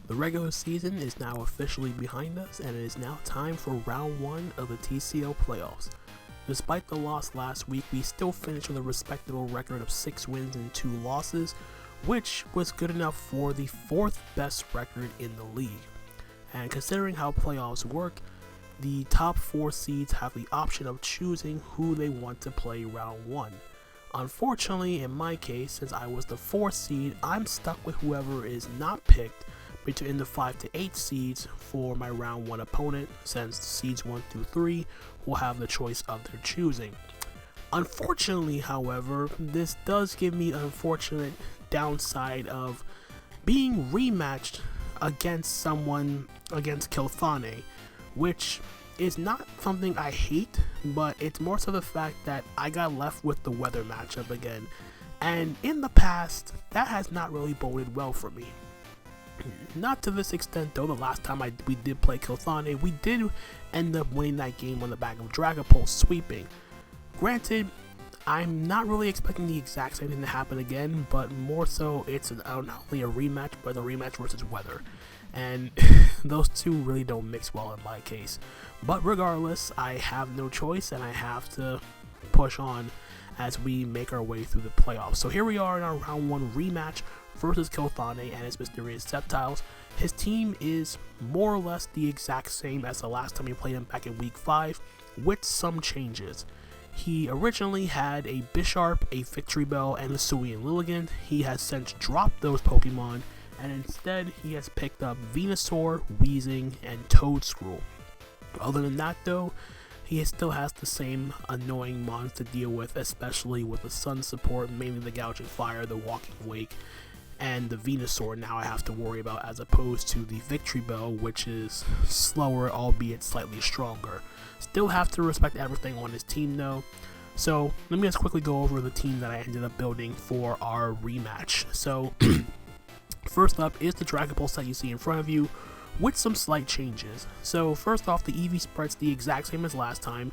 The regular season is now officially behind us, and it is now time for round 1 of the TCL playoffs. Despite the loss last week, we still finished with a respectable record of 6 wins and 2 losses, which was good enough for the 4th best record in the league. And considering how playoffs work, the top 4 seeds have the option of choosing who they want to play round 1. Unfortunately, in my case, since I was the 4th seed, I'm stuck with whoever is not picked between the 5 to 8 seeds for my round 1 opponent, since seeds 1 through 3 will have the choice of their choosing. Unfortunately, however, this does give me an unfortunate downside of being rematched against Kilthane, which is not something I hate, but it's more so the fact that I got left with the weather matchup again, and in the past, that has not really boded well for me. Not to this extent though. The last time we did play Kilthane, we did end up winning that game on the back of Dragapult sweeping. Granted, I'm not really expecting the exact same thing to happen again, but more so it's not only a rematch, but a rematch versus weather. And those two really don't mix well in my case. But regardless, I have no choice and I have to push on as we make our way through the playoffs. So here we are in our round 1 rematch versus Kilthane and his Mysterious Sceptiles. His team is more or less the exact same as the last time we played him back in week 5, with some changes. He originally had a Bisharp, a Victory Bell, and a Suian Lilligant. He has since dropped those Pokemon, and instead he has picked up Venusaur, Weezing, and Toedscruel. Other than that though, he still has the same annoying mons to deal with, especially with the Sun support, mainly the Gouging Fire, the Walking Wake, and the Venusaur now I have to worry about, as opposed to the Victory Bell, which is slower, albeit slightly stronger. Still have to respect everything on his team though. So let me just quickly go over the team that I ended up building for our rematch. So first up is the Dragapult set you see in front of you, with some slight changes. So first off, the EV spread's the exact same as last time.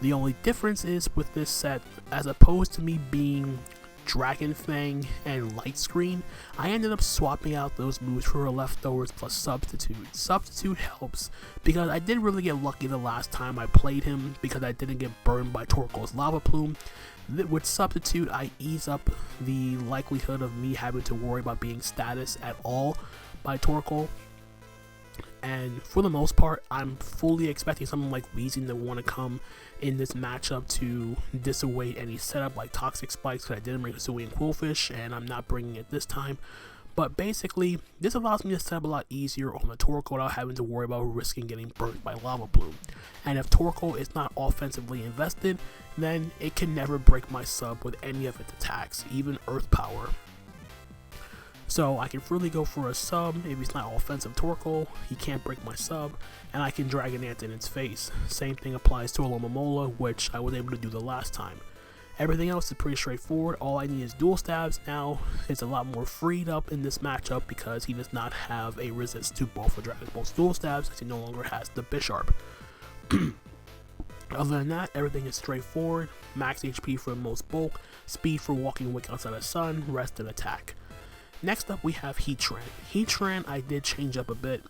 The only difference is with this set, as opposed to me being Dragon Fang and Light Screen, I ended up swapping out those moves for leftovers plus Substitute. Substitute helps because I did really get lucky the last time I played him because I didn't get burned by Torkoal's Lava Plume. With Substitute, I ease up the likelihood of me having to worry about being status at all by Torkoal. And for the most part, I'm fully expecting something like Weezing to want to come in this matchup to dissuade any setup like Toxic Spikes, because I didn't bring Hisui and Quillfish, and I'm not bringing it this time. But basically, this allows me to set up a lot easier on the Torkoal without having to worry about risking getting burnt by Lava Plume. And if Torkoal is not offensively invested, then it can never break my sub with any of its attacks, even Earth Power. So I can freely go for a sub. If he's not offensive Torkoal, he can't break my sub, and I can Dragon Dance in its face. Same thing applies to Alomomola, which I was able to do the last time. Everything else is pretty straightforward. All I need is Dual Stabs. Now it's a lot more freed up in this matchup because he does not have a resist to both of Dragapult's Dual Stabs, as he no longer has the Bisharp. Other than that, everything is straightforward. Max HP for the most bulk, speed for Walking Wake outside of Sun, rest and attack. Next up, we have Heatran. Heatran I did change up a bit.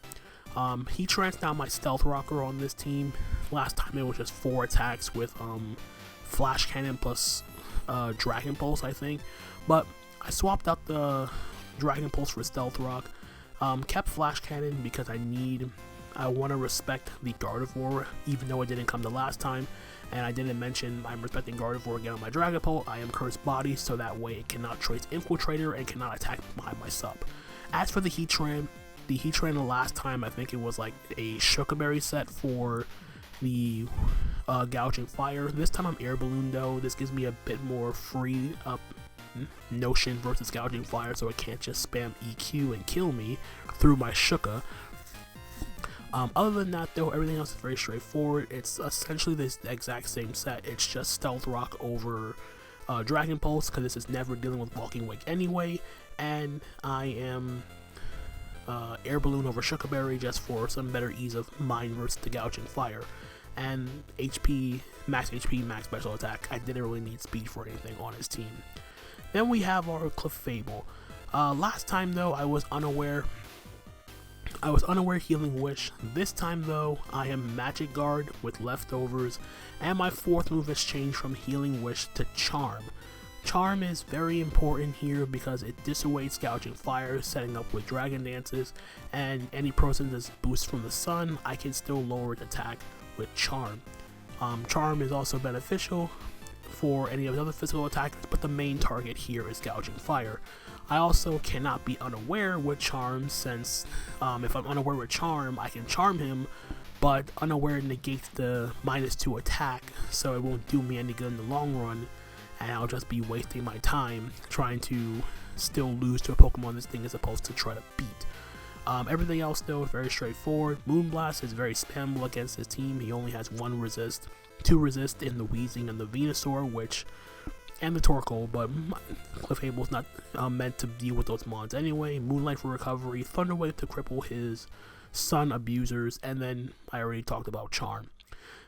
Heatran's now my Stealth Rocker on this team. Last time it was just 4 attacks with Flash Cannon plus Dragon Pulse, I think. But I swapped out the Dragon Pulse for Stealth Rock. Kept Flash Cannon because I want to respect the Gardevoir, even though it didn't come the last time. And I didn't mention I'm respecting Gardevoir again on my Dragapult. I am Cursed Body, so that way it cannot trace Infiltrator and cannot attack behind my sub. As for the Heatran the last time, I think it was like a Shukaberry set for the Gouging Fire. This time I'm Air Balloon though. This gives me a bit more free up notion versus Gouging Fire, so it can't just spam EQ and kill me through my Shuka. Other than that though, everything else is very straightforward. It's essentially this exact same set. It's just Stealth Rock over Dragon Pulse, because this is never dealing with Walking Wake anyway, and I am Air Balloon over Shukaberry just for some better ease of mind versus the Gouging Fire. And max HP, max special attack. I didn't really need speed for anything on his team. Then we have our Clefable. Last time though, I was unaware I was unaware Healing Wish. This time though, I am Magic Guard with leftovers, and my fourth move has changed from Healing Wish to Charm. Charm is very important here because it dissuades Gouging Fire, setting up with Dragon Dances, and any person that's boost from the sun, I can still lower its attack with Charm. Charm is also beneficial for any of the other physical attackers, but the main target here is Gouging Fire. I also cannot be unaware with Charm, since if I'm unaware with Charm, I can Charm him, but unaware negates the -2 attack, so it won't do me any good in the long run, and I'll just be wasting my time trying to still lose to a Pokemon this thing is supposed to try to beat. Everything else though is very straightforward. Moonblast is very spammable against his team. He only has 1 resist, 2 resist in the Weezing and the Venusaur, and the Torkoal, but Clefable's not meant to deal with those mons anyway. Moonlight for recovery, Thunder Wave to cripple his Sun abusers, and then I already talked about Charm.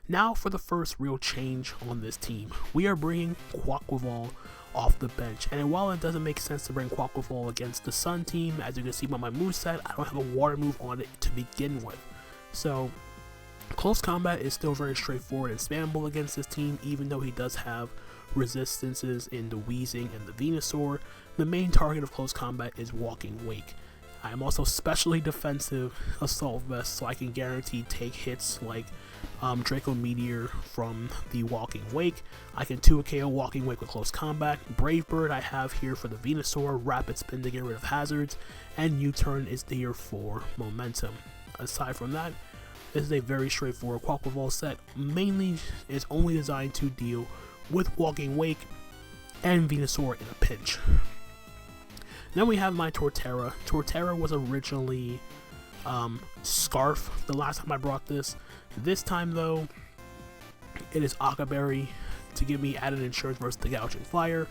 Now for the first real change on this team. We are bringing Quaquaval off the bench, and while it doesn't make sense to bring Quaquaval against the Sun team, as you can see by my moveset, I don't have a water move on it to begin with. So close combat is still very straightforward and spammable against this team, even though he does have resistances in the Weezing and the Venusaur. The main target of close combat is Walking Wake. I am also specially defensive Assault Vest, so I can guarantee take hits like Draco Meteor from the Walking Wake. I can 2 KO Walking Wake with close combat. Brave Bird I have here for the Venusaur, Rapid Spin to get rid of hazards, and U-Turn is here for momentum. Aside from that, this is a very straightforward Quaquaval set. Mainly is only designed to deal with Walking Wake and Venusaur in a pinch. Then we have my Torterra. Torterra was originally Scarf the last time I brought this. This time though, it is Aqua Berry to give me added insurance versus the Gouging Fire.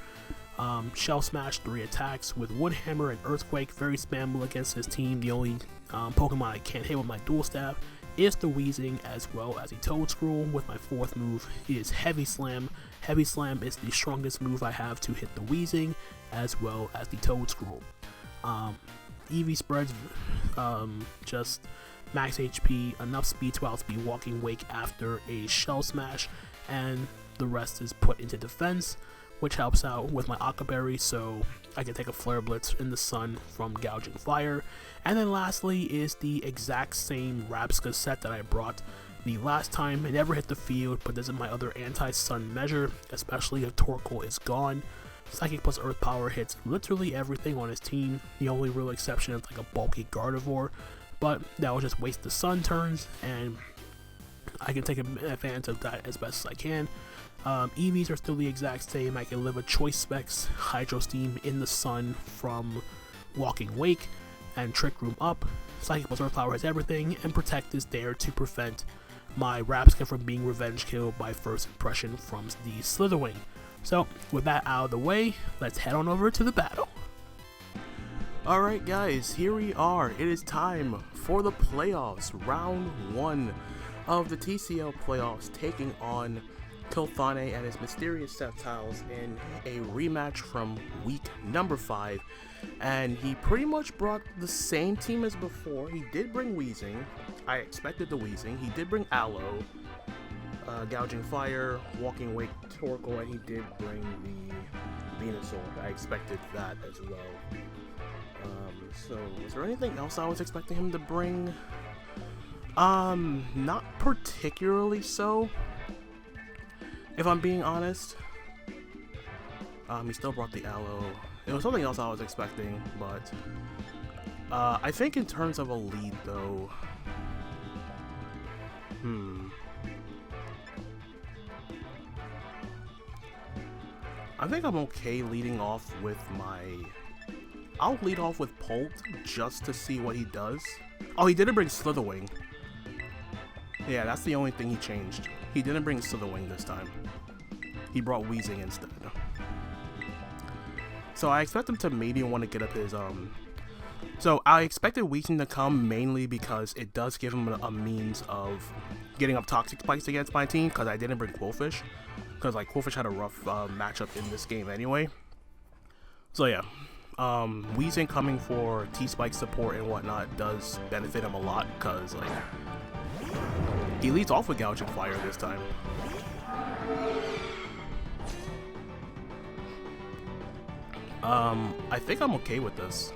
Shell Smash, 3 attacks with Wood Hammer and Earthquake, very spammable against his team. The only Pokemon I can't hit with my Dual Staff is the Weezing, as well as the Toedscruel. With my fourth move is Heavy Slam. Heavy Slam is the strongest move I have to hit the Weezing, as well as the Toedscruel. Eevee spreads just max HP, enough speed to outspeed Walking Wake after a Shell Smash, and the rest is put into defense, which helps out with my Aqua Berry, so I can take a Flare Blitz in the sun from Gouging Fire. And then lastly is the exact same Rapska set that I brought the last time. It never hit the field, but this is my other anti-sun measure, especially if Torkoal is gone. Psychic plus Earth Power hits literally everything on his team. The only real exception is like a bulky Gardevoir, but that will just waste the sun turns, and I can take advantage of that as best as I can. EVs are still the exact same. I can live a Choice Specs Hydro Steam in the sun from Walking Wake and Trick Room up. Psychic plus Earth Power has everything, and Protect is there to prevent my Rapska from being revenge killed by first impression from the Slitherwing. So with that out of the way, let's head on over to the battle. Alright guys, here we are. It is time for the playoffs. Round 1 of the TCL playoffs, taking on Kilthane and his Mysterious Sceptiles in a rematch from week number 5. And he pretty much brought the same team as before. He did bring Weezing. I expected the Weezing. He did bring Aloe, Gouging Fire, Walking Wake, Torkoal, and he did bring the Venusaur. I expected that as well. So, was there anything else I was expecting him to bring? Not particularly so, if I'm being honest. He still brought the Aloe. It was something else I was expecting, but I think in terms of a lead though, I think I'm okay leading off with I'll lead off with Pult just to see what he does. Oh, he didn't bring Slitherwing. Yeah, that's the only thing he changed. He didn't bring Slitherwing this time. He brought Weezing instead. So I expect him to maybe want to get up his, So I expected Weezing to come mainly because it does give him a means of getting up Toxic Spikes against my team, because I didn't bring Quillfish. Because, like, Quillfish had a rough matchup in this game anyway. So yeah, Weezing coming for T-Spike support and whatnot does benefit him a lot, because like he leads off with Gouging Fire this time. I think I'm okay with this,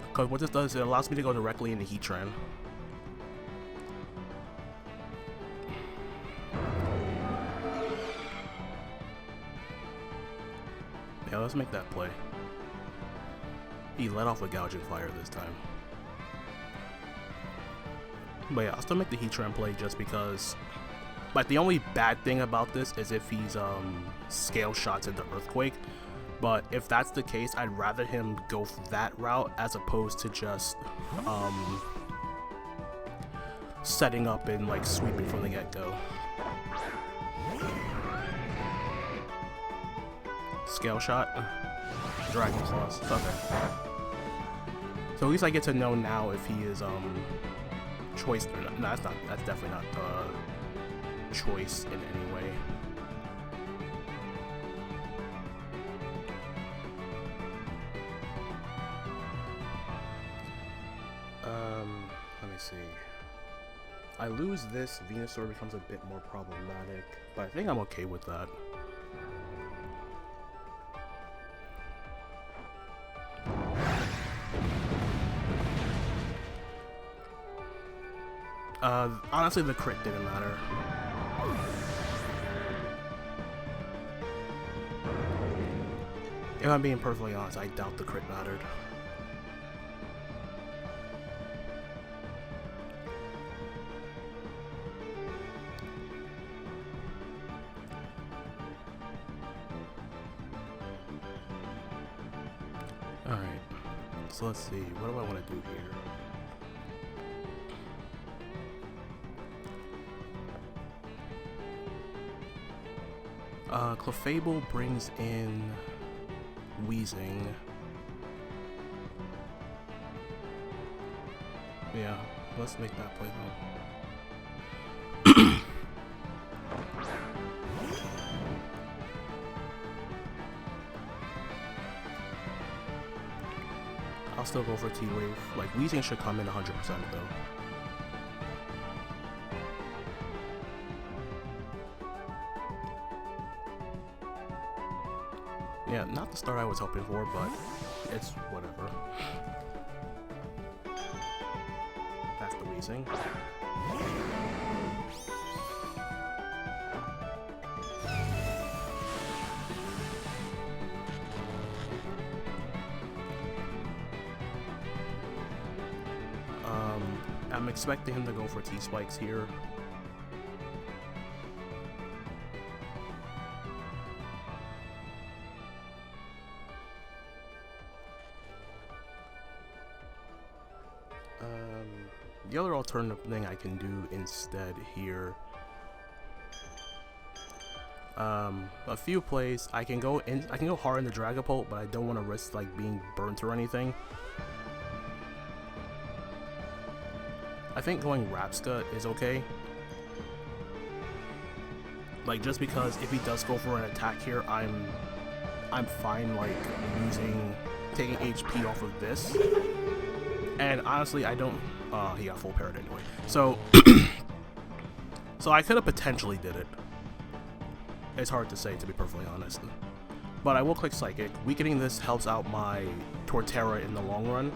because what this does, it allows me to go directly into Heatran. Yeah, let's make that play. He let off with Gouging Fire this time. But yeah, I'll still make the Heatran play just because. Like, the only bad thing about this is if he's scale shots into Earthquake. But if that's the case, I'd rather him go that route as opposed to just setting up and like sweeping from the get-go. Scale shot, Dragon Claws. Okay. So at least I get to know now if he is choice or not. No, that's not. That's definitely not choice in any way. Let me see. I lose this, Venusaur becomes a bit more problematic, but I think I'm okay with that. Honestly, the crit didn't matter. If I'm being perfectly honest, I doubt the crit mattered. Alright, so let's see, what do I want to do here? Clefable brings in Weezing. Yeah, let's make that play though. I'll still go for T-Wave. Like, Weezing should come in 100% though. Yeah, not the start I was hoping for, but it's whatever. That's the Weezing. I'm expecting him to go for T-Spikes here. The other alternative thing I can do instead here, a few plays, I can go hard into Dragapult, but I don't want to risk like being burnt or anything. I think going Rapska is okay. Like, just because if he does go for an attack here, I'm fine like taking HP off of this. And honestly, I don't. He got full parrot anyway. So, so I could have potentially did it. It's hard to say, to be perfectly honest. But I will click Psychic. Weakening this helps out my Torterra in the long run.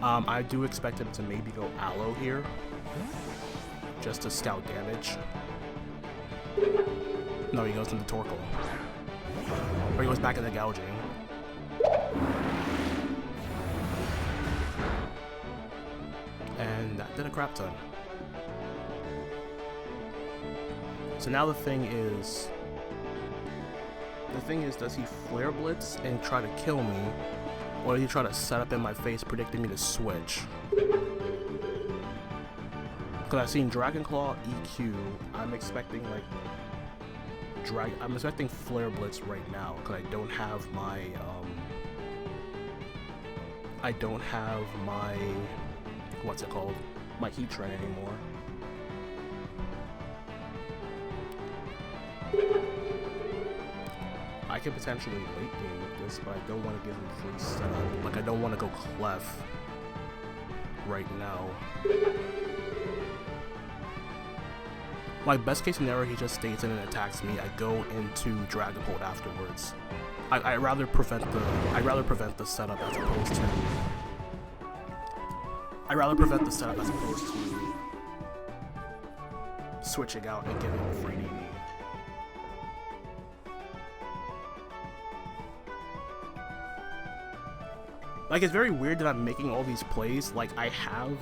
I do expect him to maybe go Aloe here, just to scout damage. No, he goes into Torkoal. Or he goes back into Gouging. And that did a crap ton. So now the thing is, does he Flare Blitz and try to kill me, or does he try to set up in my face, predicting me to switch? Because I've seen Dragon Claw, EQ. I'm expecting like I'm expecting Flare Blitz right now, because I don't have my what's it called? My Heatran anymore. could potentially late game with this, but I don't want to give him free setup. Like, I don't want to go Clef right now. Like, best case scenario, he just stays in and attacks me. I go into Dragapult afterwards. I'd rather prevent the setup as opposed to. I'd rather prevent the setup as opposed to switching out and giving a free DD. Like, it's very weird that I'm making all these plays. Like, I have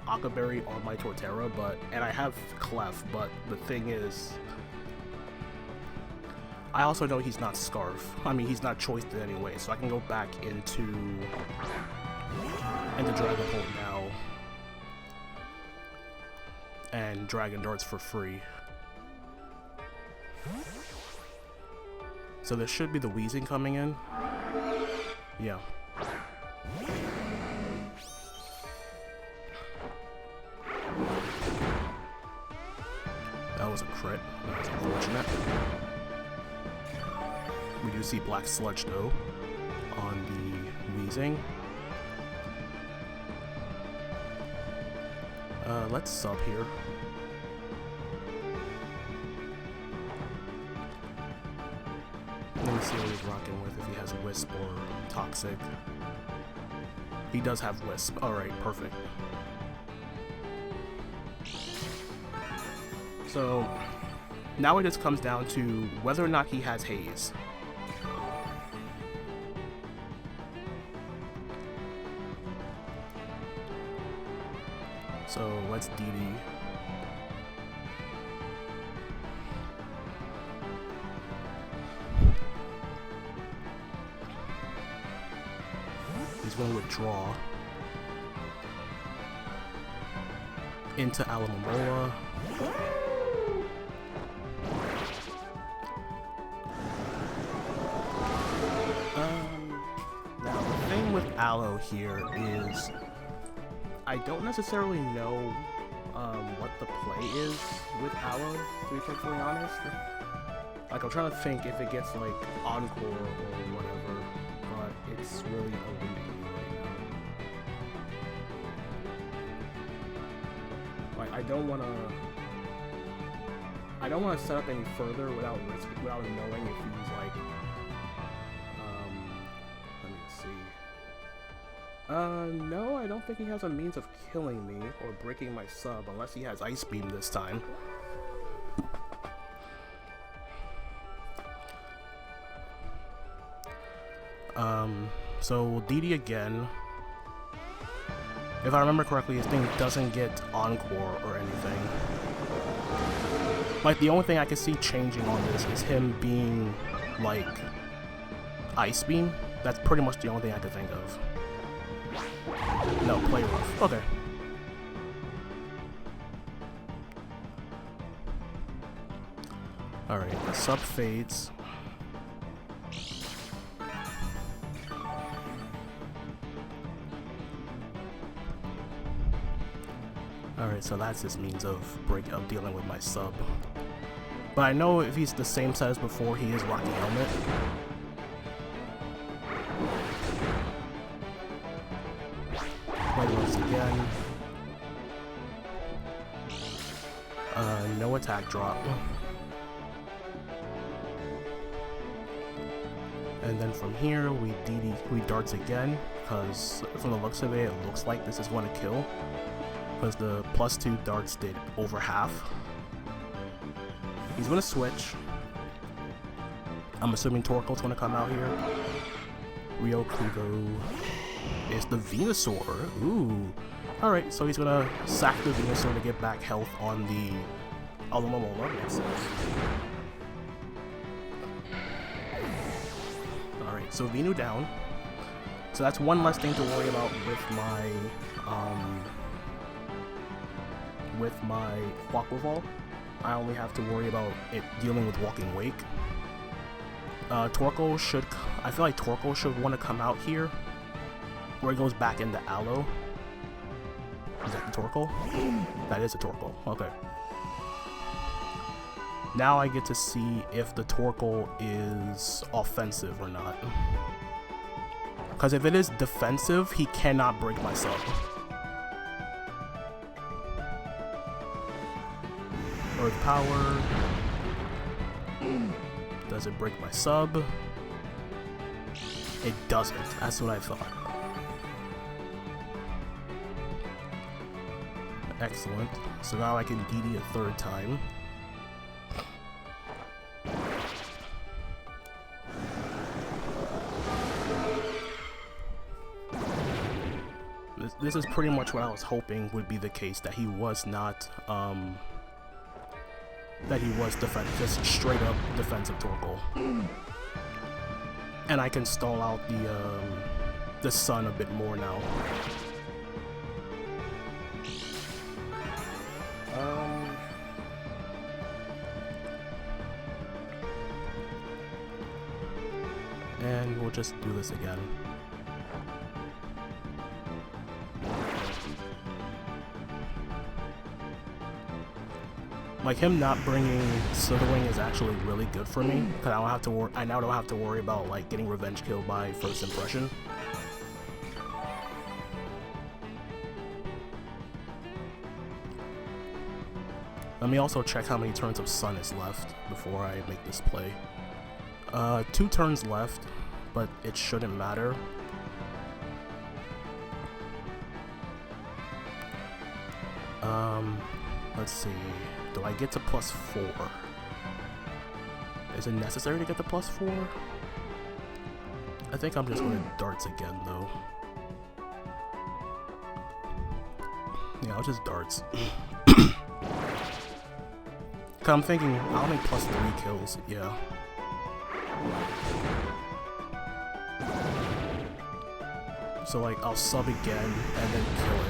Akaberry on my Torterra, and I have Clef, but the thing is, I also know he's not Scarf. I mean, he's not choiced in any way, so I can go back into Dragapult now and Dragon Darts for free. So there should be the Wheezing coming in. Yeah. That was a crit. That was unfortunate. We do see Black Sludge though on the Wheezing. Let's sub here. Let me see what he's rocking with, if he has Wisp or Toxic. He does have Wisp. Alright, perfect. So, now it just comes down to whether or not he has Haze. So, let's DD. He's going to withdraw into Alamomola. Now the thing with Aloe here is I don't necessarily know what the play is with Aloe, to be perfectly honest. Like, I'm trying to think if it gets like Encore or whatever, but it's really eluding me right now. Like, I don't want to set up any further without knowing if he's like, let me see. No, I don't think he has a means of killing me or breaking my sub unless he has Ice Beam this time. So we'll DD again. If I remember correctly, this thing doesn't get Encore or anything. Like, the only thing I can see changing on this is him being, like, Ice Beam. That's pretty much the only thing I could think of. No, Play Rough. Okay. Alright, the sub fades. Alright, so that's his means of dealing with my sub. But I know if he's the same set as before, he is rocking Helmet. Play Rough again. No attack drop. And then from here, we darts again, because from the looks of it, it looks like this is going to kill. Because the +2 darts did over half. He's going to switch. I'm assuming Torkoal's going to come out here. Ryokugo is the Venusaur. Ooh. Alright, so he's going to sack the Venusaur to get back health on the Alamomola. Makes sense. Alright, so Venu down. So that's one less thing to worry about with my Quaquaval. I only have to worry about it dealing with Walking Wake. Torkoal should, I feel like Torkoal should want to come out here, where it goes back into Aloe. Is that the Torkoal? That is a Torkoal, okay. Now I get to see if the Torkoal is offensive or not. Because if it is defensive, he cannot break my sub. Earth Power. Does it break my sub? It doesn't. That's what I thought. Excellent. So now I can DD a third time. This is pretty much what I was hoping would be the case, that he was not, that he was just straight up defensive Torkoal. And I can stall out the sun a bit more now. And we'll just do this again. Like, him not bringing Slitherwing is actually really good for me, because I now don't have to worry about like getting revenge kill by first impression. Let me also check how many turns of Sun is left before I make this play. 2 turns left, but it shouldn't matter. Let's see. Do I get to +4? Is it necessary to get to +4? I think I'm just gonna darts again though. Yeah, I'll just darts. Cause I'm thinking I'll make +3 kills, yeah. So like I'll sub again and then kill it.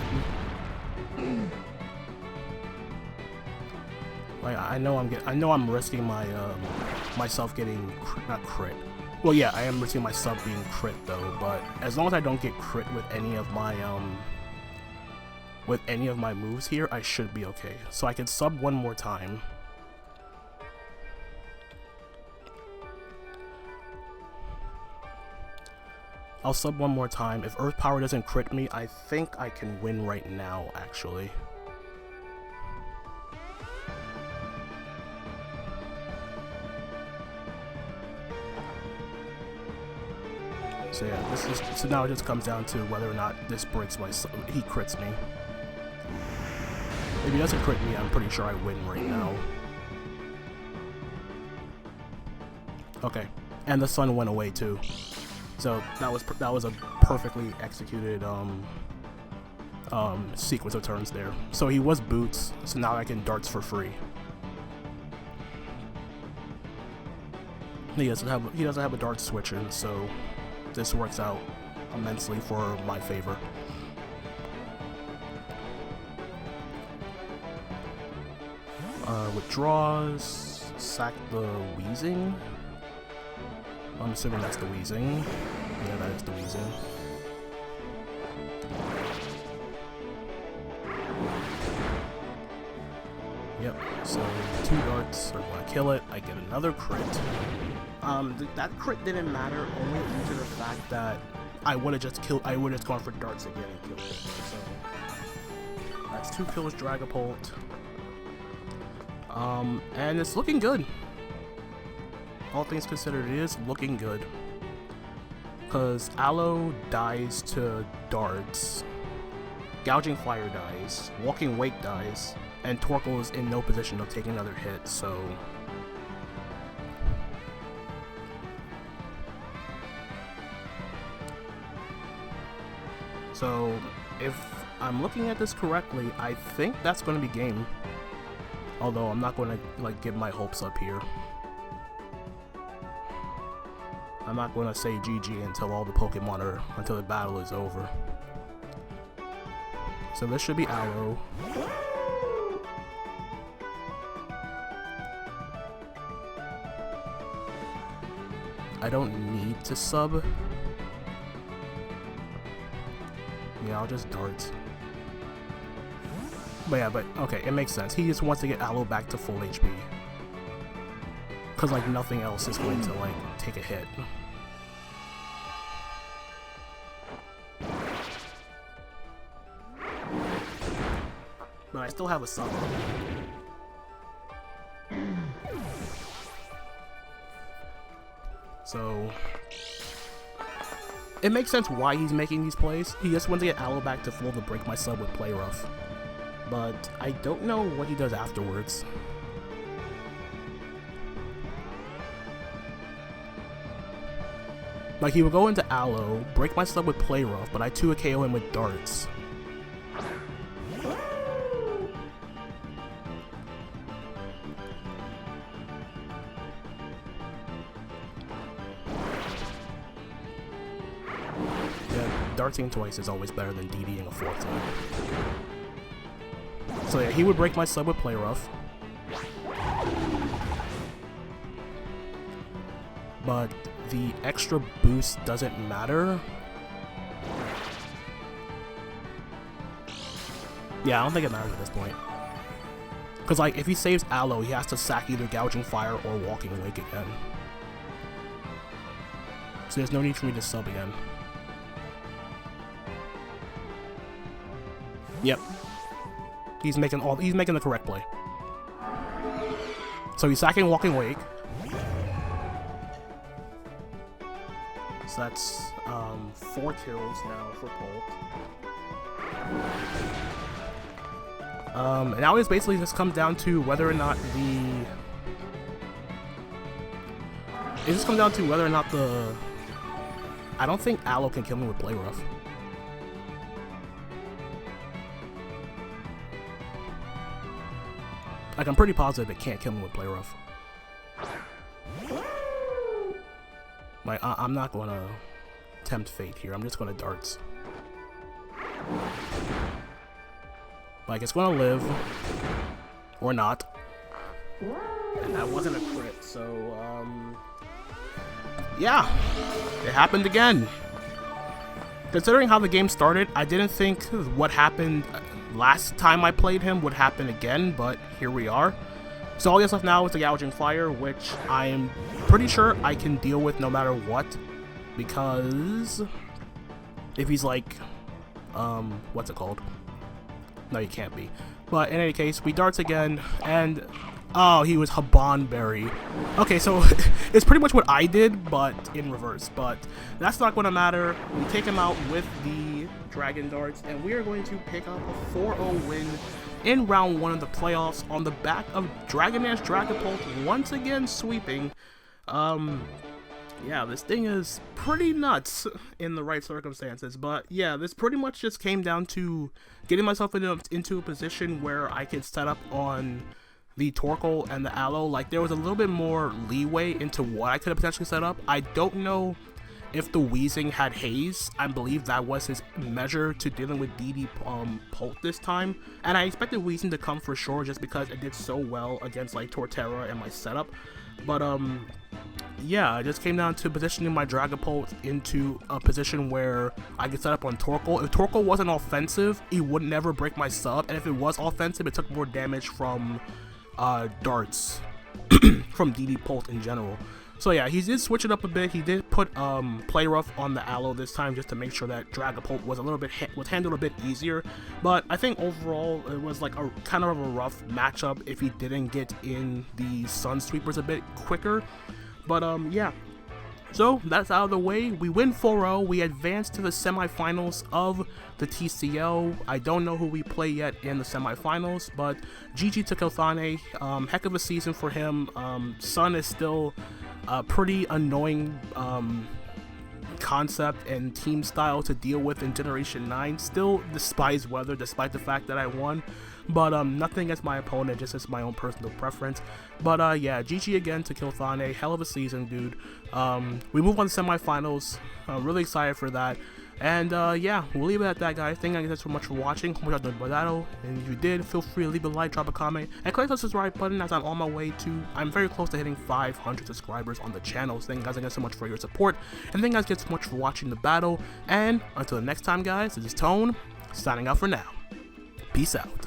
Like I know I'm risking my myself getting not crit. Well, yeah, I am risking my sub being crit though, but as long as I don't get crit with any of my moves here, I should be okay. So I can sub one more time. I'll sub one more time. If Earth Power doesn't crit me, I think I can win right now, actually. So yeah, so now it just comes down to whether or not this breaks my sub. He crits me. If he doesn't crit me, I'm pretty sure I win right now. Okay, and the sun went away too. So that was a perfectly executed sequence of turns there. So he was boots, so now I can darts for free. He doesn't have a dart switch in, so this works out immensely for my favor. Withdraws, sack the Wheezing. I'm assuming that's the Wheezing. Yeah, that is the Wheezing. Yep, so 2 darts are going to kill it. I get another crit. That crit didn't matter only due to the fact that I would have just gone for darts again and killed it. So that's 2 kills Dragapult. And it's looking good. All things considered, it is looking good. Because Aloe dies to darts, Gouging Fire dies, Walking Wake dies, and Torkoal is in no position of taking another hit, so... So, if I'm looking at this correctly, I think that's going to be game. Although, I'm not going to, like, give my hopes up here. I'm not going to say GG until all the Pokemon are, until the battle is over. So this should be Aloe. I don't need to sub. Yeah, I'll just darts. But yeah, okay, it makes sense. He just wants to get Aloe back to full HP. because like nothing else is going to like take a hit. But I still have a summon. So it makes sense why he's making these plays. He just wants to get Aloe back to full to break my sub with Play Rough. But I don't know what he does afterwards. Like, he would go into Aloe, break my sub with Play Rough, but I 2 KO him with darts. Darting twice is always better than DDing a 4th time. So yeah, he would break my sub with Play Rough. But the extra boost doesn't matter. Yeah, I don't think it matters at this point. Because like, if he saves Aloe, he has to sack either Gouging Fire or Walking Wake again. So there's no need for me to sub again. Yep. He's making the correct play. So he's sacking Walking Wake. So that's 4 kills now for Pult. And now it's basically just comes down to whether or not the I don't think Aloe can kill me with Play Rough. Like, I'm pretty positive it can't kill me with Play Rough. Like, I'm not going to tempt fate here. I'm just going to darts. Like, it's going to live. Or not. And that wasn't a crit, so, yeah. It happened again. Considering how the game started, I didn't think what happened last time I played him would happen again, but here we are. So all that's left now is the Gouging Fire, which I am pretty sure I can deal with no matter what, because if he's like, what's it called? No, he can't be. But in any case, we darts again, and oh, he was Habanberry. Okay, so it's pretty much what I did, but in reverse. But that's not going to matter. We take him out with the Dragon Darts, and we are going to pick up a 4-0 win in round 1 of the playoffs on the back of Dragonair's Dragapult once again sweeping. Yeah, this thing is pretty nuts in the right circumstances, but yeah, this pretty much just came down to getting myself into a position where I could set up on the Torkoal and the Aloe. Like, there was a little bit more leeway into what I could have potentially set up. I don't know if the Wheezing had Haze. I believe that was his measure to dealing with DD Pult this time, and I expected Wheezing to come for sure just because it did so well against like Torterra and my setup. But yeah, it just came down to positioning my Dragapult into a position where I could set up on Torkoal. If Torkoal wasn't offensive, he would never break my sub, and if it was offensive, it took more damage from darts from DD Pult in general. So yeah, he did switch it up a bit. He did put Play Rough on the Aloe this time just to make sure that Dragapult was a little bit was handled a bit easier. But I think overall it was like a kind of a rough matchup if he didn't get in the Sun Sweepers a bit quicker. But yeah. So that's out of the way. We win 4-0. We advance to the semifinals of the TCL. I don't know who we play yet in the semifinals, but GG to Kilthane. Heck of a season for him. Sun is still a pretty annoying concept and team style to deal with in Generation 9. Still despise weather despite the fact that I won. But nothing against my opponent, just as my own personal preference. But yeah, GG again to Kilthane. Hell of a season, dude. We move on to semifinals. I'm really excited for that. And yeah, we'll leave it at that, guys. Thank you guys so much for watching. Hope you enjoyed the battle. And if you did, feel free to leave a like, drop a comment, and click the subscribe button as I'm on my way to, I'm very close to hitting 500 subscribers on the channel. So thank you guys again so much for your support. And thank you guys so much for watching the battle. And until the next time, guys, this is Tone, signing out for now. Peace out.